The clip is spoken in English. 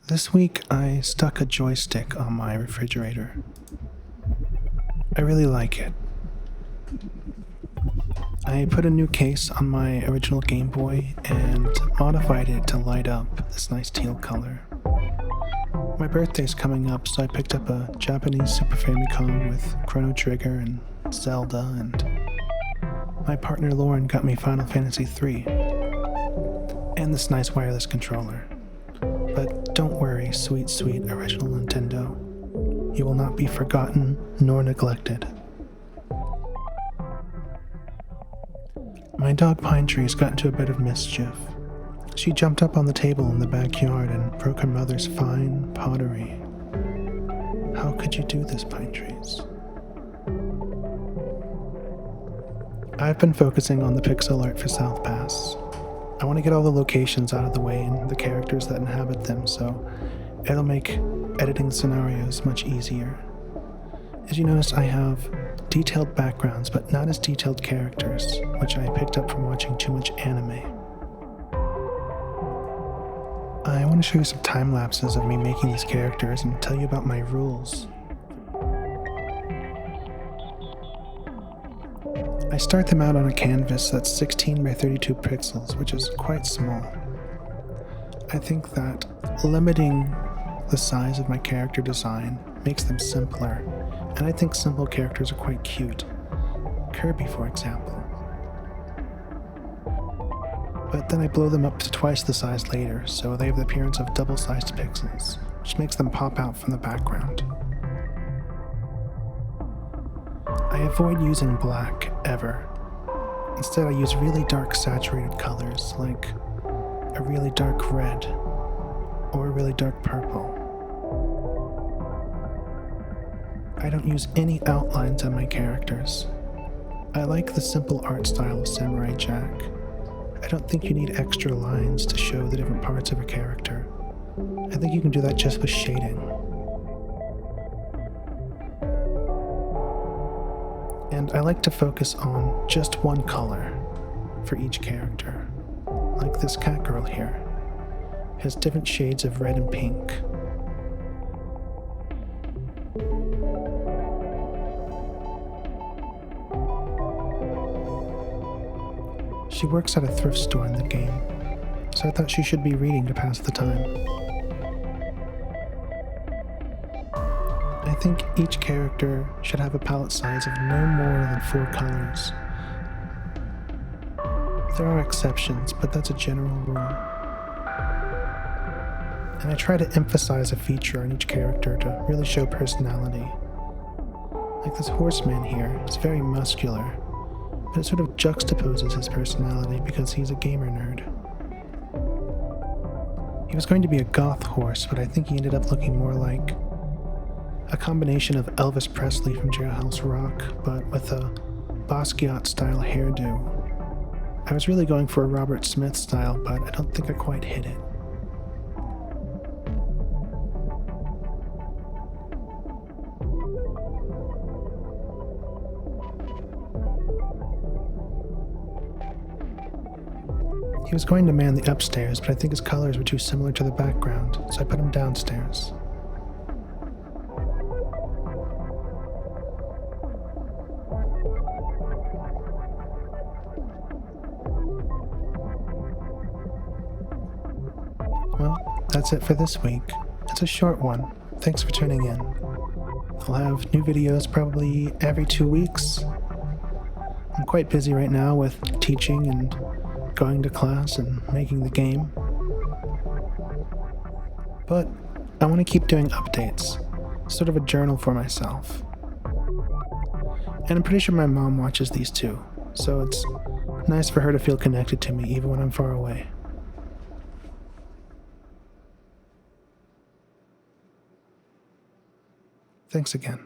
This week I stuck a joystick on my refrigerator. I really like it. I put a new case on my original Game Boy and modified it to light up this nice teal color. My birthday's coming up, so I picked up a Japanese Super Famicom with Chrono Trigger and Zelda, and my partner Lauren got me Final Fantasy III and this nice wireless controller. But don't worry, sweet, sweet original Nintendo. You will not be forgotten nor neglected. My dog Pine Tree's got into a bit of mischief. She jumped up on the table in the backyard and broke her mother's fine pottery. How could you do this, Pine Trees? I've been focusing on the pixel art for South Pass. I want to get all the locations out of the way and the characters that inhabit them, so it'll make editing scenarios much easier. As you notice, I have detailed backgrounds, but not as detailed characters, which I picked up from watching too much anime. I want to show you some time lapses of me making these characters and tell you about my rules. I start them out on a canvas that's 16 by 32 pixels, which is quite small. I think that limiting the size of my character design makes them simpler, and I think simple characters are quite cute. Kirby, for example. But then I blow them up to twice the size later, so they have the appearance of double-sized pixels, which makes them pop out from the background. I avoid using black, ever. Instead, I use really dark saturated colors, like a really dark red, or a really dark purple. I don't use any outlines on my characters. I like the simple art style of Samurai Jack. I don't think you need extra lines to show the different parts of a character. I think you can do that just with shading. And I like to focus on just one color for each character. Like this cat girl here. Has different shades of red and pink. She works at a thrift store in the game, so I thought she should be reading to pass the time. I think each character should have a palette size of no more than 4 colors. There are exceptions, but that's a general rule. And I try to emphasize a feature on each character to really show personality. Like this horseman here, he's very muscular, but it sort of juxtaposes his personality because he's a gamer nerd. He was going to be a goth horse, but I think he ended up looking more like a combination of Elvis Presley from Jailhouse Rock, but with a Basquiat-style hairdo. I was really going for a Robert Smith style, but I don't think I quite hit it. He was going to man the upstairs, but I think his colors were too similar to the background, so I put him downstairs. Well, that's it for this week. It's a short one. Thanks for tuning in. I'll have new videos probably every 2 weeks. I'm quite busy right now with teaching and going to class and making the game. But I want to keep doing updates, sort of a journal for myself. And I'm pretty sure my mom watches these too, so it's nice for her to feel connected to me even when I'm far away. Thanks again.